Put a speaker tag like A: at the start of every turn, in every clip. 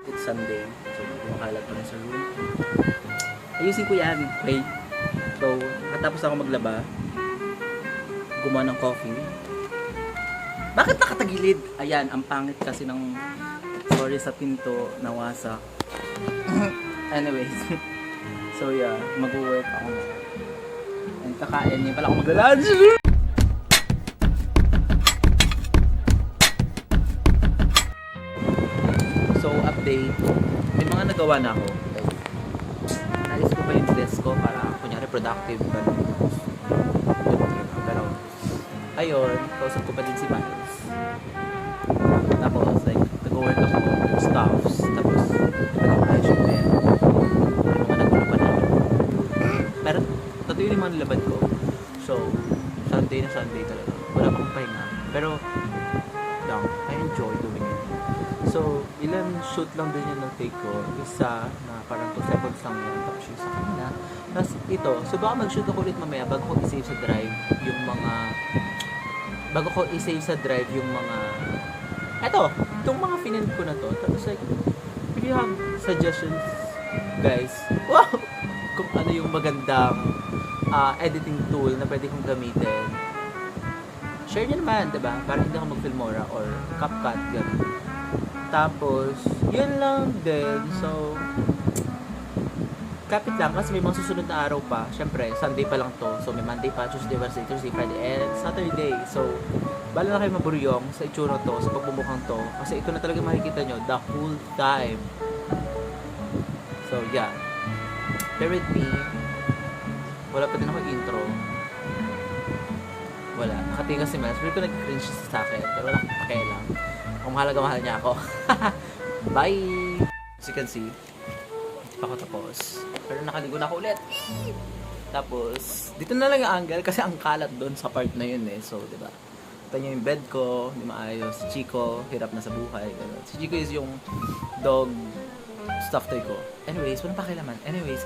A: It's Sunday, so kumakalat pa rin sa room. Ayusin ko yan. Okay. So, matapos ako maglaba, gumawa ng coffee. Bakit nakatagilid? Ayan, ang pangit kasi ng sorry sa pinto, nawasak. Anyways. So yeah, mag-work ako na. And kakain niya pala ako mag-lunch. So, update. May mga nagawa na ako. Like, nalis ko pa yung desk ko para kunyari productive. Pero, ayun, kausap ko pa din si Miles. Tapos, like, nag-work ako ng stuffs. Tapos, nag-ayos yung pen. Yung mga nagulo pa namin. Pero, totoo yung mga nilabad ko. So, Sunday na Sunday talaga. Wala pa akong pahinga. Pero, lang, I enjoy doing it. So, ilan shoot lang din yun ng take ko. Isa na parang 2 seconds lang yun. Tapos yung sa kanina. Tapos ito, so baka mag-shoot ako ulit mamaya bago ko i-save sa drive yung mga eto, itong mga finend ko na to. Tapos like, if you have suggestions, guys, wow! Kung ano yung magandang editing tool na pwede kong gamitin, share nyo naman, diba? Para hindi ako mag-Filmora or CapCut, gano'n. Tapos, yun lang din. So, kapit lang kasi may mga susunod na araw pa. Siyempre, Sunday pa lang to. So, may Monday pa, Tuesday, Wednesday, Thursday, Friday, and Saturday. So, bala na kayo maburyong sa itsura to, sa pagbubukang to. Kasi ito na talaga makikita nyo the whole time. So, yeah. Bear with me. Wala pa din ako intro. Wala. Nakatingin kasi mas. Pero nag-cringe sa akin. Pero wala akong pakialam. Kung mahal niya ako. Bye! As you can see, hindi pa ako tapos. Pero nakaligo na ako ulit. Tapos, dito na lang yung angle kasi ang kalat doon sa part na yun eh. So, diba? Ito yung bed ko, hindi maayos. Si Chico, hirap na sa buhay. Ganun. Si Chico is yung dog stuffed toy ko. Anyways, walang pakialaman. Anyways,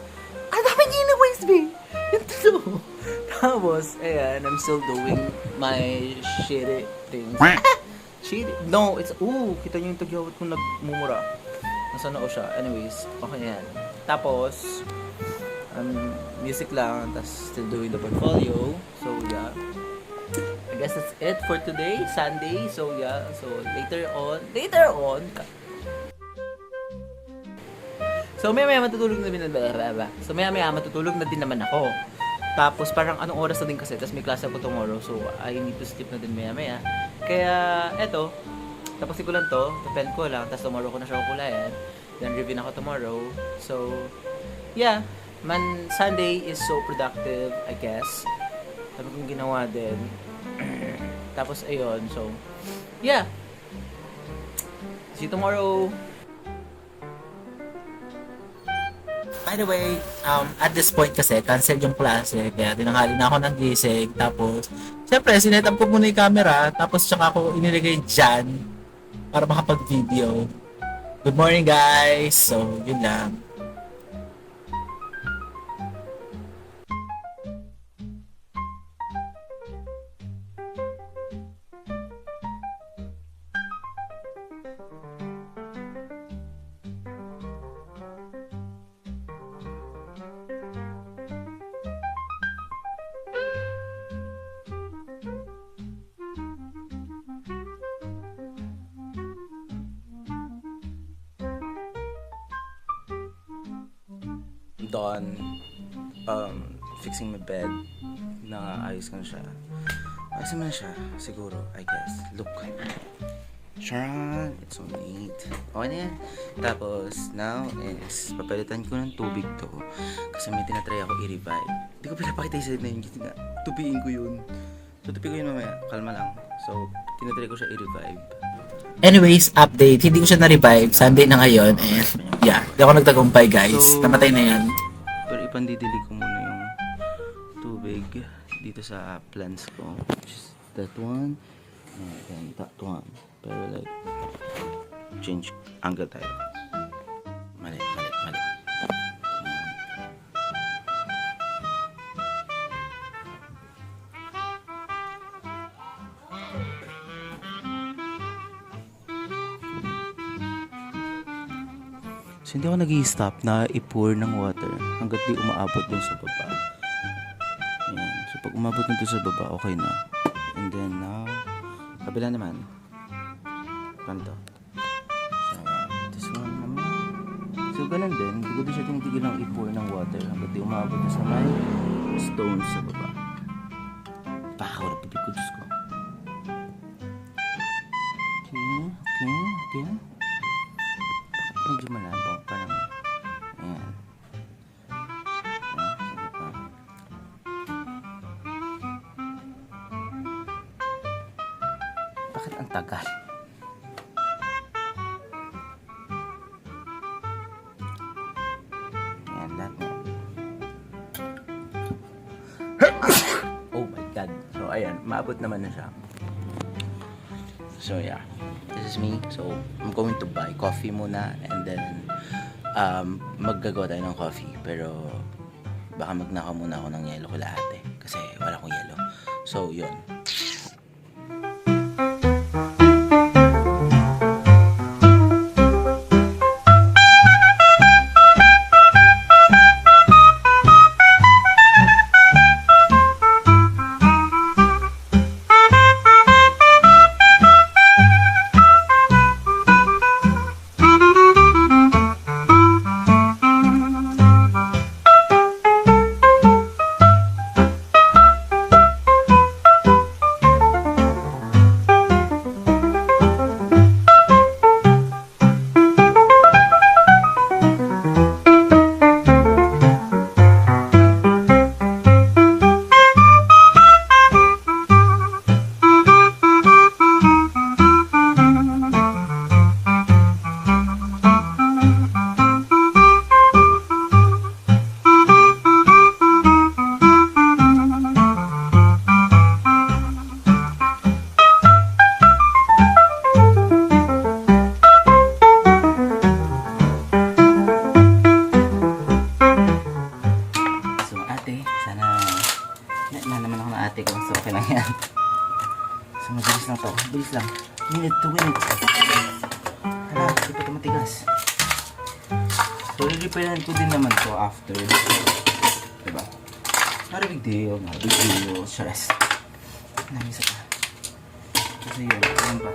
A: ang dami niya in-waste, babe! Yung totoo. Tapos, ayan, I'm still doing my shitty things. Shit. No, it's, kita nyo yung tagyawat kong nagmumura. Nasaan ako siya? Anyways, okay yan. Tapos, music lang, tapos still doing the portfolio. So, yeah. I guess that's it for today, Sunday. So, yeah. So, later on. So, maya matutulog na din. So, maya matutulog na din naman ako. Tapos, parang anong oras na din kasi. Tapos, may klase ako tomorrow. So, I need to sleep na din maya. Kaya, eto, tapusin ko lang to, pen ko lang, tapos tomorrow ko na siya kukulayan. Then, review na ako tomorrow. So, yeah, Sunday is so productive, I guess. Sabi kong ginawa din. Tapos, ayun, so, yeah. See you tomorrow. By the way, at this point kasi, cancel yung klase, kaya tinanghali na ako ng gising, tapos, syempre, sinetup ko muna yung camera, tapos tsaka ako inilagay dyan, para makapag-video. Good morning, guys! So, yun lang. Done fixing my bed. Naayos ko na siya. Ayos naman siya, siguro, I guess. Look. Charan! It's so neat. Okay na yan. Tapos, now is, papalitan ko ng tubig to. Kasi may tinatry ako i-revive. Hindi ko pinapakita yung side na yun. Kasi nga, tupiin ko yun. So, tupi ko yun mamaya. Kalma lang. So, tinatry ko siya i-revive. Anyways, update. Hindi ko siya na-revive. Sunday na ngayon. And, yeah. Hindi ako nagtagumpay, guys. So, namatay na yan. Pero ipandidilig ko muna yung tubig dito sa plants ko. Which is that one. And then that one. Pero like, change angle tayo. Mali.
B: So, hindi ako nag-i-stop na i-pour ng water hanggat di umaabot dun sa baba. Ayan. So, pag umabot na dun sa baba, okay na. And then, now, kabila naman. Paano to? So, this one naman. So, ganun din. Hindi ko din siya tinitigil ng i-pour ng water hanggat di umaabot na sa may stone sa baba. Baka wala pipig ko, Diyos ko. Okay. Medyo malabang. Parang, ayan. Sige pa. Bakit ang tagal? Ayan, lahat na. Oh my God. So, ayan. Maabot naman na siya. So, yeah. This is me. So, I'm going to buy coffee muna and then maggagawa tayo ng coffee. Pero, baka magnakaw muna ako ng yelo kila ate. Kasi wala akong yelo. So, yun. So, mabilis lang to. Mabilis lang. Minute to win it. Hala, hindi pa ito matigas. So, i-repayan ko din naman to after. Diba? Not a big deal. Not a big deal. Stress. Namisa pa. Kasi yun. Ayan pa.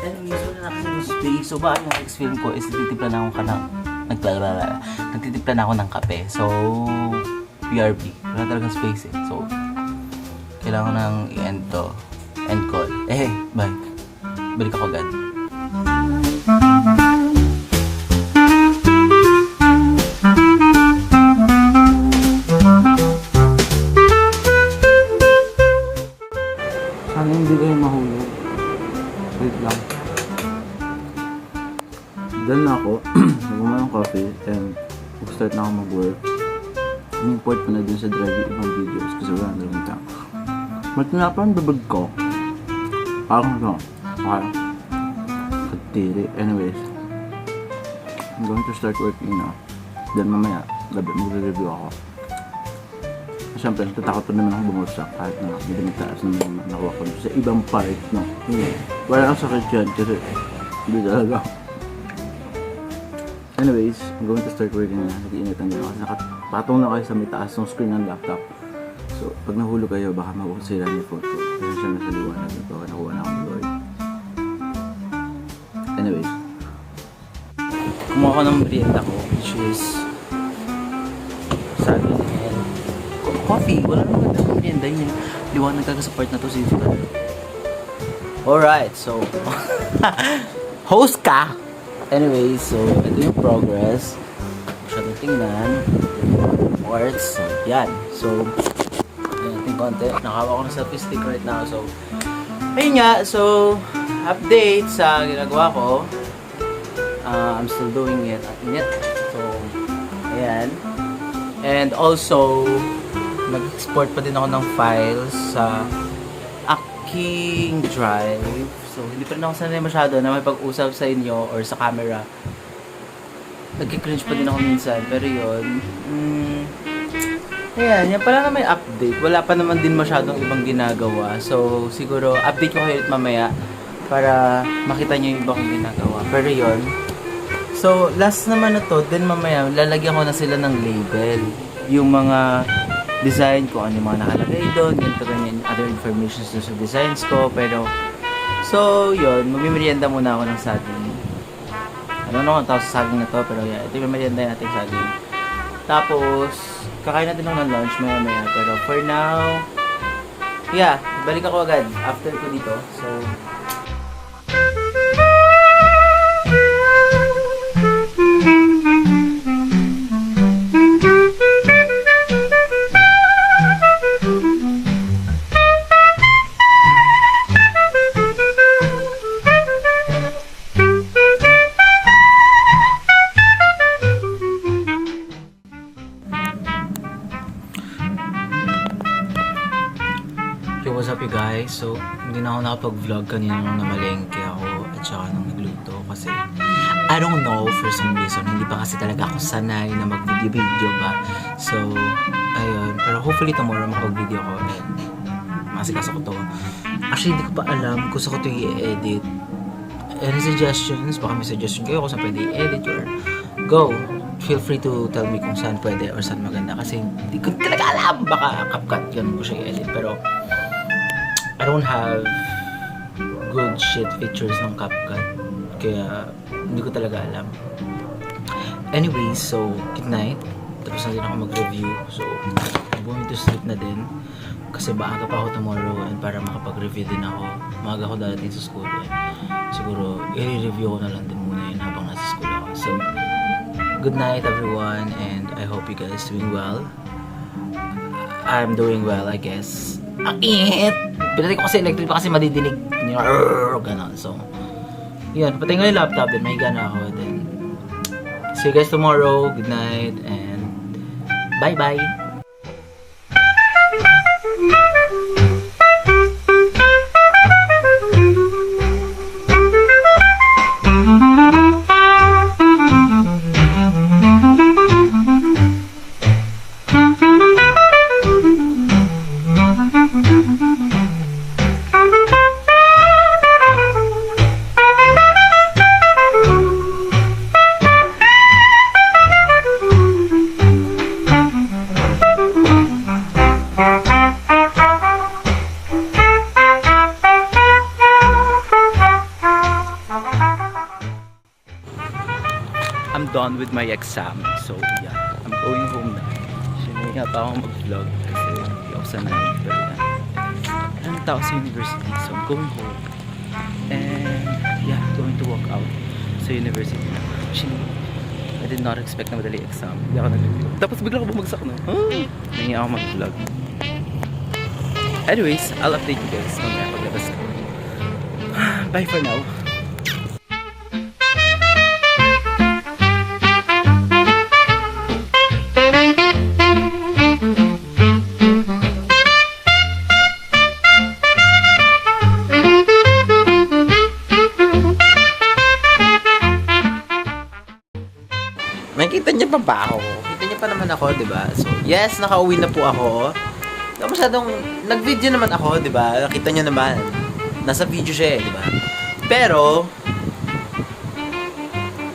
B: Anyways, wala na kasi yung space. So, ba yung next film ko is nagtitimpla na ako nagtitimpla na ako ng kape. So, PRP. Wala talagang space eh. So, kailangan ko nang i-end to. End call. Bye. Balik ako agad. Sana hindi kayo mahulog. Wait lang. Done na ako. Nagumay ng coffee and mag-start na ako mag-work. In-import ko na dun sa drive yung ibang videos kasi wala na lang time. Matinapan babag ko. Parang ito. Okay. Katiri. Anyways. I'm going to start working now. Then mamaya, gabi mag-review ako. Siyempre, tatakot pa naman ako bumulsak kahit na medyo mataas na naman nakuha ko sa ibang part, no? Wala akong sakit yan kasi hindi talaga. Anyways, I'm going to start working na. Nag-iinitan din ako. Nakapatong na kayo sa may taas ng screen ng laptop. So, pag nahulog kayo, baka mabukasira yung photo. Kasi siya nasa liwanag. Baka nakuha na akong Lord. Anyways. Kumuha ko ng merienda ko, which is sabi niya, coffee. Wala naman ganda ng merienda. Yung liwanag talaga sa part na to. Alright, so host ka! Anyway, so ito yung progress. Masyadong tingnan. Parts. So, yan. So, ating konti. Nakawa ko ng selfie stick right now. So, ayun nga. So, update sa ginagawa ko. I'm still doing it. So, ayan. And also, nag-export pa din ako ng files sa aking drive. So, hindi pa rin ako sanay masyado na may pag-usap sa inyo or sa camera. Nagki-cringe pa din ako minsan. Pero yun, ayan, yan pala na may update. Wala pa naman din masyadong ibang ginagawa. So, siguro, update ko kayo ulit mamaya para makita nyo yung iba kong ginagawa. Pero yun. So, last naman na to, then mamaya, lalagyan ko na sila ng label. Yung mga design ko, ano yung mga nakalagay doon, ganito ganyan, other information sa designs ko. Pero, so, yun, magmimerienda muna ako ng saging. I don't know kung tawag sa saging na to, pero yeah, ito yung merienda natin saging. Tapos, kakain natin ng lunch maya-maya. Pero for now, yeah, balik ako agad after ko dito. So, yo, what's up you guys? So, hindi na ako nakapag-vlog kanina nung namalengke ako at saka nung nagluto kasi I don't know, for some reason, hindi pa kasi talaga ako sanay na mag-video ba. So, ayun. Pero hopefully tomorrow makapag-video ko and masikas ako to. Actually, hindi ko pa alam kung saan ko ito i-edit. Any suggestions? Baka may suggestion kayo kung saan pwede i-edit or go. Feel free to tell me kung saan pwede or saan maganda kasi hindi ko talaga alam. Baka CapCut ganun ko siya i-edit. Pero I don't have good shit features ng CapCut. Kaya hindi ko talaga alam. Anyway, so good night. Tapos na din ako mag-review. So I'm going to sleep na din. Kasi maaga pa ako tomorrow and para makapag-review din ako. Maaga ako darating sa school. Eh. Siguro i-review ko na lang din muna yun habang nasa school ako. So good night everyone and I hope you guys doing well. I'm doing well, I guess. Ang init! Pinatay ko kasi electric pa kasi madidinig niyo. Ganon. So, yun. Patay ko yung laptop din. Mahiga na ako. Then, see you guys tomorrow. Good night and bye-bye! I'm done with my exam. So, yeah. I'm going home na. Sinuha pa akong mag-vlog kasi hindi ako sanay. Pero yan. Anong tao sa university. So, I'm going home. And, yeah, going to walk out sa university na. Actually, I did not expect na madali exam. Hindi ako nag-vlog. Tapos bigla ko bumagsak, no? Hindi ako mag-vlog. Anyways, I'll update you guys mamaya paglabas ko. Bye for now. Nakikita niya pa ba ako? Kita niya pa naman ako, di ba? So, yes, nakauwi na po ako. Hindi masyadong, nag-video naman ako, di ba? Nakita niyo naman. Nasa video siya di ba? Pero,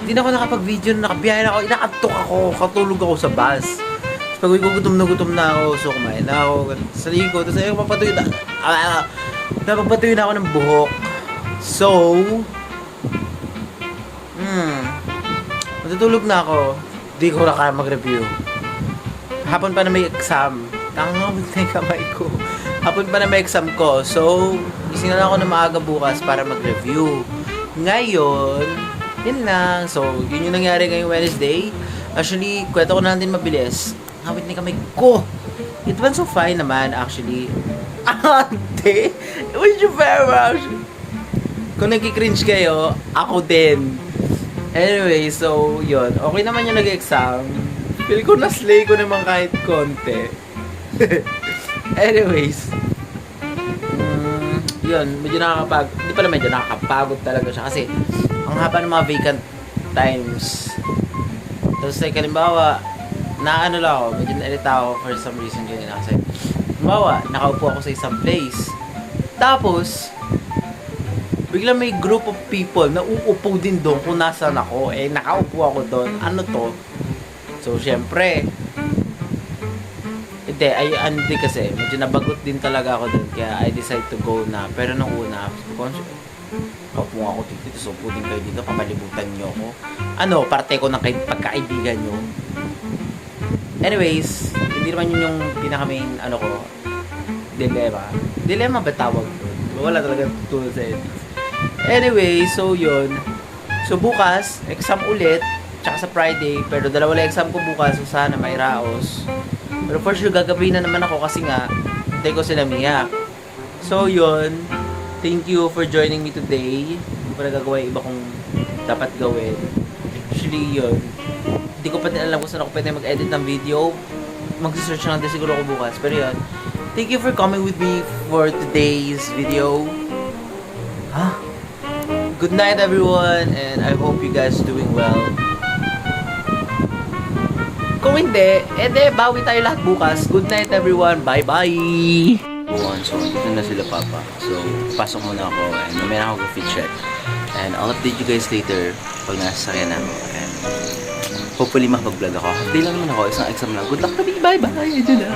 B: hindi na ako nakapag-video, nakabiyahe na ako, inaantok ako, katulog ako sa bus. Pag gutom na ako, so kumain na ako, sa ligo, tapos ayun, napapatuyo na ako ng buhok. So, matutulog na ako. Di ko na kaya mag-review. Hapon pa na may exam. Tanga, ba't na yung kamay ko? Hapon pa na may exam ko. So, gising na lang ako na maaga bukas para mag-review. Ngayon, yun lang. So, yun yung nangyari ngayong Wednesday. Actually, kwento ko na lang din mabilis. Hawit na yung kamay ko. It went so fine naman, actually. Ante! It was very well. Kung nagki-cringe kayo, ako din. Anyway, so, yun. Okay naman yung nag-exam. Feel ko na-slay ko naman kahit konti. Anyways. Yun, medyo nakakapagod. Hindi pala medyo nakakapagod talaga siya. Kasi, ang haba ng mga vacant times. Tapos, like, halimbawa, naano lang ako, medyo nailita ako for some reason kanina. Kasi, halimbawa, nakaupo ako sa isang place. Tapos, bigla may group of people na uupo din doon kung nasaan ako. Eh, nakaupo ako doon. Ano to? So, syempre, hindi kasi, medyo nabagot din talaga ako doon. Kaya I decide to go na. Pero nung una, kaupo ako dito. So, puding kayo dito, papalibutan nyo ako. Ano, parte ko ng pagkaibigan nyo. Anyways, hindi naman yun yung pinaka-main, dilemma. Dilemma ba tawag doon? Wala talaga tutulad sa edits. Anyway, so yun. So bukas, exam ulit. Tsaka sa Friday. Pero dalawa lang exam ko bukas. So sana may raos. Pero for sure, gagabihin na naman ako kasi nga, hintay ko sila Mia. So yun. Thank you for joining me today. Hindi pa nagagawa yung iba kong dapat gawin. Actually yun. Hindi ko pa din alam kung saan ako pwede mag-edit ng video. Mag-search lang din siguro ako bukas. Pero yun. Thank you for coming with me for today's video. Good night everyone, and I hope you guys doing well. Kung hindi, bawi tayo lahat bukas. Good night everyone, bye-bye! So, dito na sila papa. So, pasok muna ako, and mamaya ako fit check. And I'll update you guys later pag nasasakyan na ako. And hopefully makapag-vlog ako. Half-day lang naman ako, isang exam lang. Good luck to me, bye-bye! Ito na.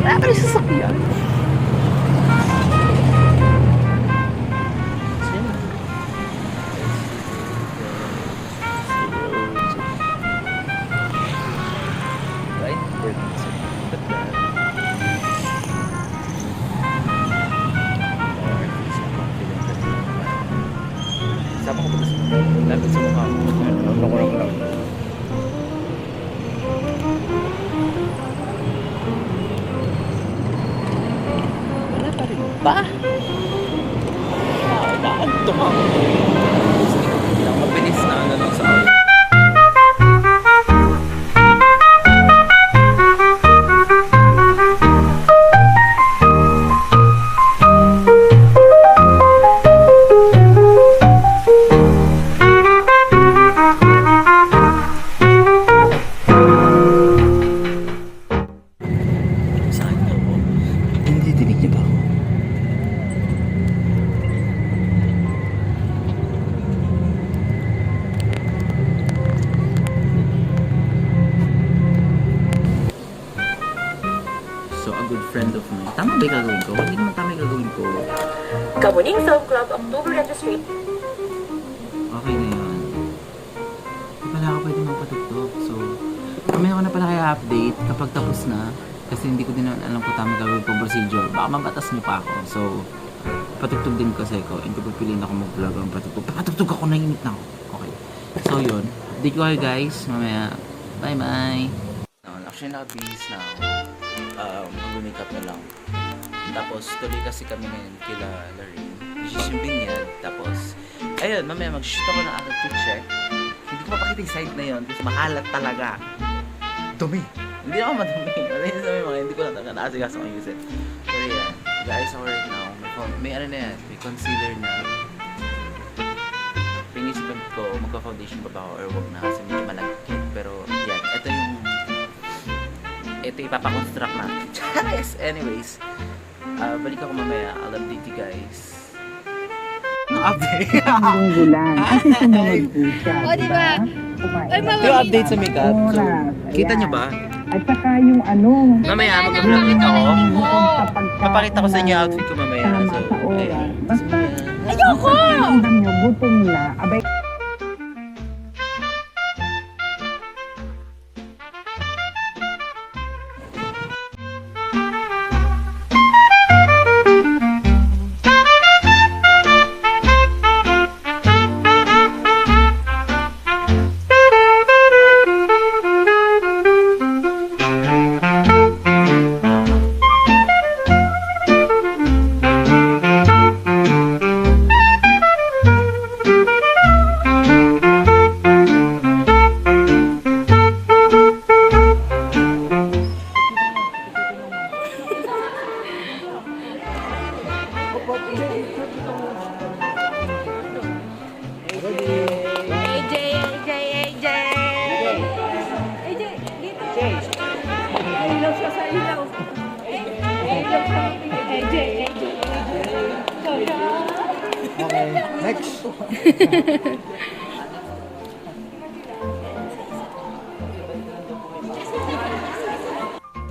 B: Wala pa rin sasakyan. Sama ko ba sa lapit sa mukha mo? Loko lang. Wala pa rin ba? Naantok ako. Mabilis na lang sa akin. Friend of mine. Tama ba yung gagawin ko? Hindi naman tama yung gagawin ko.
C: Kamuning Film Club, October Registry.
B: Okay na yun. Hindi pala ako pwede magpatugtog. So, mamaya ko na pala kaya update kapag tapos na. Kasi hindi ko din alam kung tama gagawin ko procedure. Baka mabatas niyo pa ako. So, patugtog din kasi ako. And kapag piliin ako mag-vlog ang patugtog. Patugtog ako, nainit na ako. Okay. So, yun. Update ko kayo guys. Mamaya. Bye-bye. Actually, nakabihis na ako. Mag-makeup na lang. Tapos, tuloy kasi kami ngayon kila Larry. Isisimbing yan. Tapos, ayun, mamaya mag-shoot ako ng aking fit check. Hindi ko mapakita yung side na yun kasi makalat talaga. Dumi. Hindi naman madumi. Hindi ko lang talaga naasigas akong use it. Pero yan, guys, ako right now, may ano na yan, may concealer na. Pinisipan ko, magka-foundation ba ba ako or wag na kasi medyo malagkit. Pero yan, ito ipapakonstruct na. Charis! Anyways, balik ako mamaya. I'll update you guys. Update?
D: Bulan. Kasi sumunod po siya.
C: O, diba?
B: Yung update sa makeup. So, kita nyo ba?
D: At saka yung
B: Mamaya, mag-vlog ulit ako.
D: Papakita
B: Papakita ko sa inyo yung outfit ko mamaya.
D: Tama
B: So,
D: sa oras.
B: ayan.
D: Basta,
C: Ayoko!
D: pakiramdam nyo, gutom na. Abay,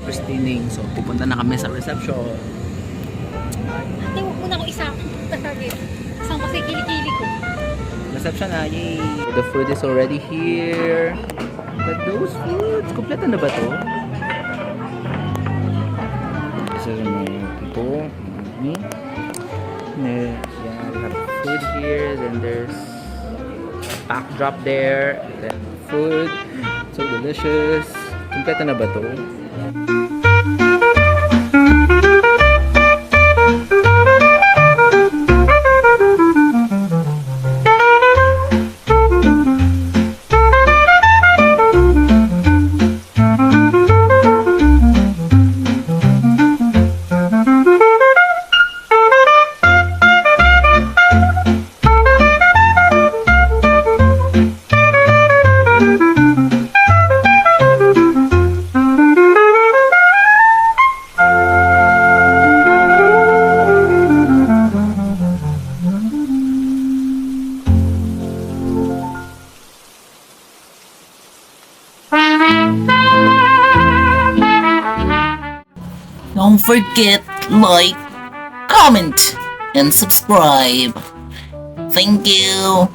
B: Christining. So, pupunta na kami sa reception.
E: Ate, huwag mo na ako isang target. Isang kasi kilikili ko.
B: Reception na, yay! The food is already here. Look at those foods. Kompleto na ba to? This is my people. Me. Yeah, we have food here. Then there's backdrop there. Then food. So delicious. Kompleto na ba to?
F: Don't forget like, comment, and subscribe. Thank you.